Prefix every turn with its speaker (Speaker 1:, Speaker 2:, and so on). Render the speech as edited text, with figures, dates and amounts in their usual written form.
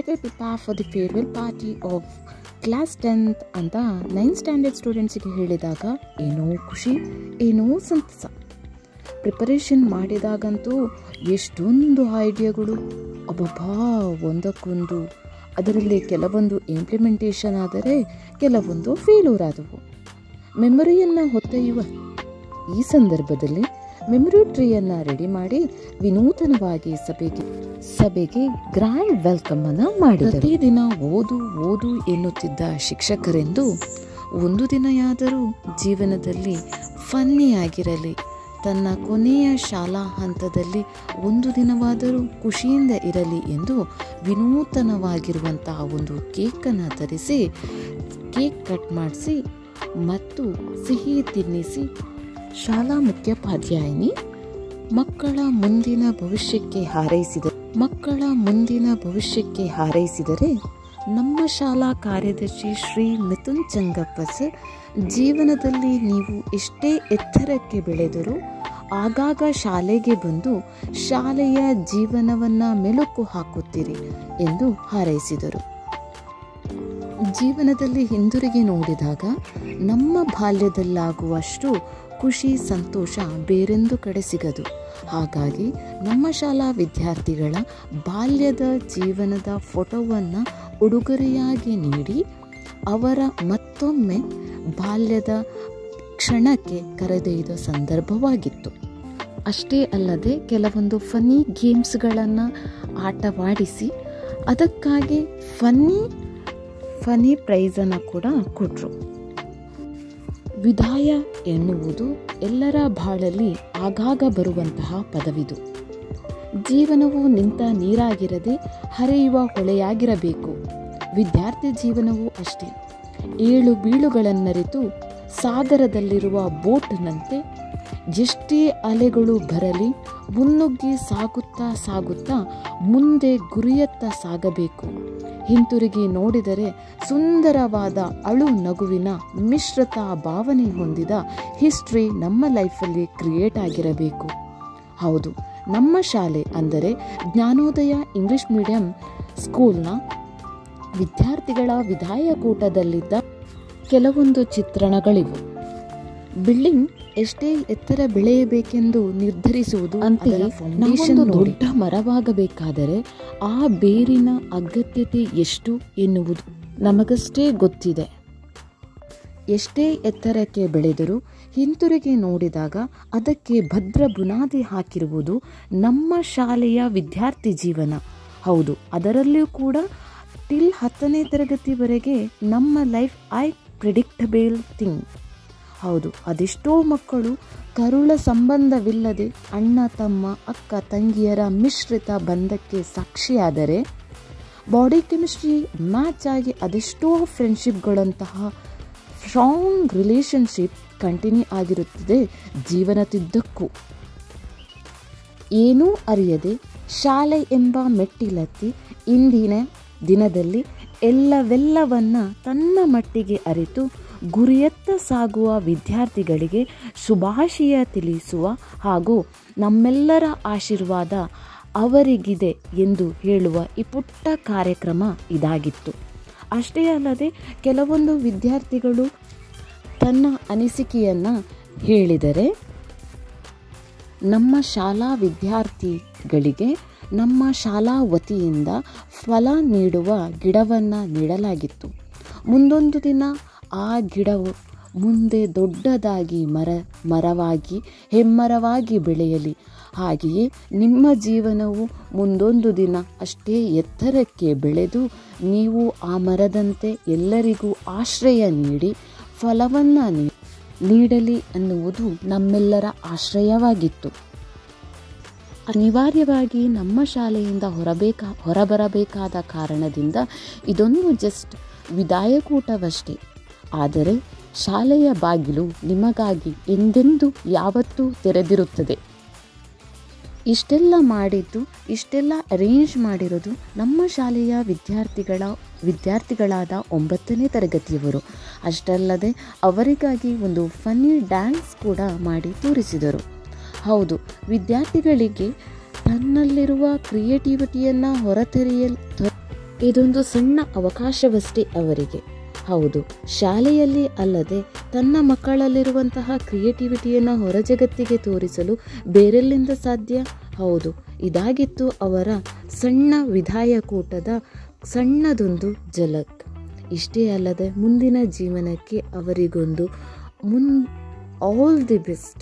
Speaker 1: prepare for the farewell party of class 10th ಅಂತ 9th standard ಸ್ಟೂಡೆಂಟ್ಸಿಗೆ ಹೇಳಿದಾಗ ಏನೋ ಖುಷಿ, ಏನೋ ಸಂತಸ. ಪ್ರಿಪರೇಷನ್ ಮಾಡಿದಾಗಂತೂ ಎಷ್ಟೊಂದು ಐಡಿಯಾಗಳು, ಅಬ್ಬಬ್ಬಾ ಒಂದಕ್ಕೊಂದು. ಅದರಲ್ಲಿ ಕೆಲವೊಂದು ಇಂಪ್ಲಿಮೆಂಟೇಷನ್ ಆದರೆ ಕೆಲವೊಂದು ಫೇಲ್ಯೂರ್ ಆದವು. ಮೆಮೊರಿಯನ್ನು ಹೊತ್ತೊಯ್ಯುವ ಈ ಸಂದರ್ಭದಲ್ಲಿ ಮೆಮೊರಿ ಟ್ರೀಯನ್ನು ರೆಡಿ ಮಾಡಿ ವಿನೂತನವಾಗಿ ಸಭೆಗೆ ಗ್ರ್ಯಾಂಡ್ ವೆಲ್ಕಮ್ ಅನ್ನು ಮಾಡಿದರು. ಪ್ರತಿದಿನ ಓದು ಓದು ಎನ್ನುತ್ತಿದ್ದ ಶಿಕ್ಷಕರೆಂದು ಒಂದು ದಿನಯಾದರೂ ಜೀವನದಲ್ಲಿ ಫನ್ನಿಯಾಗಿರಲಿ, ತನ್ನ ಕೊನೆಯ ಶಾಲಾ ಹಂತದಲ್ಲಿ ಒಂದು ದಿನವಾದರೂ ಖುಷಿಯಿಂದ ಇರಲಿ ಎಂದು ವಿನೂತನವಾಗಿರುವಂತಹ ಒಂದು ಕೇಕನ್ನು ತರಿಸಿ ಕೇಕ್ ಕಟ್ ಮಾಡಿಸಿ ಮತ್ತು ಸಿಹಿ ತಿನ್ನಿಸಿ ಶಾಲಾ ಮುಖ್ಯೋಪಾಧ್ಯಾಯಿನಿ ಮಕ್ಕಳ ಮುಂದಿನ ಭವಿಷ್ಯಕ್ಕೆ ಹಾರೈಸಿದರೆ ನಮ್ಮ ಶಾಲಾ ಕಾರ್ಯದರ್ಶಿ ಶ್ರೀ ಮಿಥುನ್ ಚಂಗಪ್ಪ ಸರ್, ಜೀವನದಲ್ಲಿ ನೀವು ಎಷ್ಟೇ ಎತ್ತರಕ್ಕೆ ಬೆಳೆದರೂ ಆಗಾಗ ಶಾಲೆಗೆ ಬಂದು ಶಾಲೆಯ ಜೀವನವನ್ನು ಮೆಲುಕು ಹಾಕುತ್ತೀರಿ ಎಂದು ಹಾರೈಸಿದರು. ಜೀವನದಲ್ಲಿ ಹಿಂದಿರುಗಿ ನೋಡಿದಾಗ ನಮ್ಮ ಬಾಲ್ಯದಲ್ಲಾಗುವಷ್ಟು ಖುಷಿ ಸಂತೋಷ ಬೇರೆಂದು ಕಡೆ ಸಿಗದು. ಹಾಗಾಗಿ ನಮ್ಮ ಶಾಲಾ ವಿದ್ಯಾರ್ಥಿಗಳ ಬಾಲ್ಯದ ಜೀವನದ ಫೋಟೋವನ್ನು ಉಡುಗೊರೆಯಾಗಿ ನೀಡಿ ಅವರ ಮತ್ತೊಮ್ಮೆ ಬಾಲ್ಯದ ಕ್ಷಣಕ್ಕೆ ಕರೆದೊಯ್ದ ಸಂದರ್ಭವಾಗಿತ್ತು. ಅಷ್ಟೇ ಅಲ್ಲದೆ ಕೆಲವೊಂದು ಫನ್ನಿ ಗೇಮ್ಸ್ಗಳನ್ನು ಆಟವಾಡಿಸಿ ಅದಕ್ಕಾಗಿ ಫನ್ನಿ ಪ್ರೈಸನ್ನು ಕೂಡ ಕೊಟ್ಟರು. ವಿದಾಯ ಎನ್ನುವುದು ಎಲ್ಲರ ಬಾಳಲ್ಲಿ ಆಗಾಗ ಬರುವಂತಹ ಪದವಿದು. ಜೀವನವು ನಿಂತ ನೀರಾಗಿರದೆ ಹರಿಯುವ ಹೊಳೆಯಾಗಿರಬೇಕು. ವಿದ್ಯಾರ್ಥಿ ಜೀವನವೂ ಅಷ್ಟೇ. ಏಳು ಬೀಳುಗಳನ್ನರಿತು ಸಾಗರದಲ್ಲಿರುವ ಬೋಟ್ನಂತೆ ಎಷ್ಟೇ ಅಲೆಗಳು ಬರಲಿ ಮುನ್ನುಗ್ಗಿ ಸಾಗುತ್ತಾ ಮುಂದೆ ಗುರಿಯತ್ತ ಸಾಗಬೇಕು. ಹಿಂತಿರುಗಿ ನೋಡಿದರೆ ಸುಂದರವಾದ ಅಳು ನಗುವಿನ ಮಿಶ್ರಿತ ಭಾವನೆ ಹೊಂದಿದ ಹಿಸ್ಟ್ರಿ ನಮ್ಮ ಲೈಫಲ್ಲಿ ಕ್ರಿಯೇಟ್ ಆಗಿರಬೇಕು. ಹೌದು, ನಮ್ಮ ಶಾಲೆ ಅಂದರೆ ಜ್ಞಾನೋದಯ ಇಂಗ್ಲಿಷ್ ಮೀಡಿಯಂ ಸ್ಕೂಲ್ನ ವಿದ್ಯಾರ್ಥಿಗಳ ವಿದಾಯಕೂಟದಲ್ಲಿದ್ದ ಕೆಲವೊಂದು ಚಿತ್ರಣಗಳಿವು. ಬಿಲ್ಡಿಂಗ್ ಎಷ್ಟೇ ಎತ್ತರ ಬೆಳೆಯಬೇಕೆಂದು ನಿರ್ಧರಿಸುವುದು ಅಂತೆಯೇ ಫೌಂಡೇಶನ್ ದೊಡ್ಡ ಮರವಾಗಬೇಕಾದರೆ ಆ ಬೇರಿನ ಅಗತ್ಯತೆ ಎಷ್ಟು ಎನ್ನುವುದು ನಮಗಷ್ಟೇ ಗೊತ್ತಿದೆ. ಎಷ್ಟೇ ಎತ್ತರಕ್ಕೆ ಬೆಳೆದರೂ ಹಿಂತಿರುಗಿ ನೋಡಿದಾಗ ಅದಕ್ಕೆ ಭದ್ರ ಬುನಾದಿ ಹಾಕಿರುವುದು ನಮ್ಮ ಶಾಲೆಯ ವಿದ್ಯಾರ್ಥಿ ಜೀವನ. ಹೌದು, ಅದರಲ್ಲಿಯೂ ಕೂಡ ಟಿಲ್ 10ನೇ ತರಗತಿವರೆಗೆ ನಮ್ಮ ಲೈಫ್ ಪ್ರಿಡಿಕ್ಟಬಲ್ ಥಿಂಗ್. ಹೌದು, ಅದೆಷ್ಟೋ ಮಕ್ಕಳು ಕರುಳ ಸಂಬಂಧವಿಲ್ಲದೆ ಅಣ್ಣ ತಮ್ಮ ಅಕ್ಕ ತಂಗಿಯರ ಮಿಶ್ರಿತ ಬಂಧಕ್ಕೆ ಸಾಕ್ಷಿಯಾದರೆ ಬಾಡಿ ಕೆಮಿಸ್ಟ್ರಿ ಮ್ಯಾಚ್ ಆಗಿ ಅದೆಷ್ಟೋ ಫ್ರೆಂಡ್ಶಿಪ್ಗಳಂತಹ ಸ್ಟ್ರಾಂಗ್ ರಿಲೇಷನ್ಶಿಪ್ ಕಂಟಿನ್ಯೂ ಆಗಿರುತ್ತದೆ ಜೀವನದುದ್ದಕ್ಕೂ. ಏನೂ ಅರಿಯದೆ ಶಾಲೆ ಎಂಬ ಮೆಟ್ಟಿಲತ್ತಿ ಇಂದಿನ ದಿನದಲ್ಲಿ ಎಲ್ಲವೆಲ್ಲವನ್ನ ತನ್ನ ಮಟ್ಟಿಗೆ ಅರಿತು ಗುರಿಯತ್ತ ಸಾಗುವ ವಿದ್ಯಾರ್ಥಿಗಳಿಗೆ ಶುಭಾಶಯ ತಿಳಿಸುವ ಹಾಗೂ ನಮ್ಮೆಲ್ಲರ ಆಶೀರ್ವಾದ ಅವರಿಗಿದೆ ಎಂದು ಹೇಳುವ ಈ ಪುಟ್ಟ ಕಾರ್ಯಕ್ರಮ ಇದಾಗಿತ್ತು. ಅಷ್ಟೇ ಅಲ್ಲದೆ ಕೆಲವೊಂದು ವಿದ್ಯಾರ್ಥಿಗಳು ತನ್ನ ಅನಿಸಿಕೆಯನ್ನು ಹೇಳಿದರೆ ನಮ್ಮ ಶಾಲಾ ವಿದ್ಯಾರ್ಥಿಗಳಿಗೆ ನಮ್ಮ ಶಾಲಾ ವತಿಯಿಂದ ಫಲ ನೀಡುವ ಗಿಡವನ್ನು ನೀಡಲಾಗಿತ್ತು. ಮುಂದೊಂದು ದಿನ ಆ ಗಿಡವು ಮುಂದೆ ದೊಡ್ಡದಾಗಿ ಮರವಾಗಿ ಹೆಮ್ಮರವಾಗಿ ಬೆಳೆಯಲಿ. ಹಾಗೆಯೇ ನಿಮ್ಮ ಜೀವನವು ಮುಂದೊಂದು ದಿನ ಅಷ್ಟೇ ಎತ್ತರಕ್ಕೆ ಬೆಳೆದು ನೀವು ಆ ಮರದಂತೆ ಎಲ್ಲರಿಗೂ ಆಶ್ರಯ ನೀಡಿ ಫಲವನ್ನು ನೀಡಲಿ ಅನ್ನುವುದು ನಮ್ಮೆಲ್ಲರ ಆಶ್ರಯವಾಗಿತ್ತು. ಅನಿವಾರ್ಯವಾಗಿ ನಮ್ಮ ಶಾಲೆಯಿಂದ ಹೊರಬರಬೇಕಾದ ಕಾರಣದಿಂದ ಇದೊಂದು ಜಸ್ಟ್ ವಿದಾಯಕೂಟವಷ್ಟೇ. ಆದರೆ ಶಾಲೆಯ ಬಾಗಿಲು ನಿಮಗಾಗಿ ಎಂದೆಂದೂ ಯಾವತ್ತೂ ತೆರೆದಿರುತ್ತದೆ. ಇಷ್ಟೆಲ್ಲ ಇಷ್ಟೆಲ್ಲ ಅರೇಂಜ್ ಮಾಡಿರೋದು ನಮ್ಮ ಶಾಲೆಯ ವಿದ್ಯಾರ್ಥಿಗಳಾದ 9ನೇ ತರಗತಿಯವರು. ಅಷ್ಟಲ್ಲದೆ ಅವರಿಗಾಗಿ ಒಂದು ಫನ್ನಿ ಡ್ಯಾನ್ಸ್ ಕೂಡ ಮಾಡಿ ತೋರಿಸಿದರು. ಹೌದು, ವಿದ್ಯಾರ್ಥಿಗಳಿಗೆ ತನ್ನಲ್ಲಿರುವ ಕ್ರಿಯೇಟಿವಿಟಿಯನ್ನು ಇದೊಂದು ಸಣ್ಣ ಅವಕಾಶವಷ್ಟೇ ಅವರಿಗೆ. ಹೌದು, ಶಾಲೆಯಲ್ಲಿ ಅಲ್ಲದೆ ತನ್ನ ಮಕ್ಕಳಲ್ಲಿರುವಂತಹ ಕ್ರಿಯೇಟಿವಿಟಿಯನ್ನು ಹೊರಜಗತ್ತಿಗೆ ತೋರಿಸಲು ಬೇರೆಲ್ಲಿಂದ ಸಾಧ್ಯ? ಹೌದು, ಇದಾಗಿತ್ತು ಅವರ ಸಣ್ಣ ವಿದಾಯಕೂಟದ ಸಣ್ಣದೊಂದು ಝಲಕ್. ಇಷ್ಟೇ ಅಲ್ಲದೆ ಮುಂದಿನ ಜೀವನಕ್ಕೆ ಅವರಿಗೊಂದು ಆಲ್ ದಿ ಬೆಸ್ಟ್.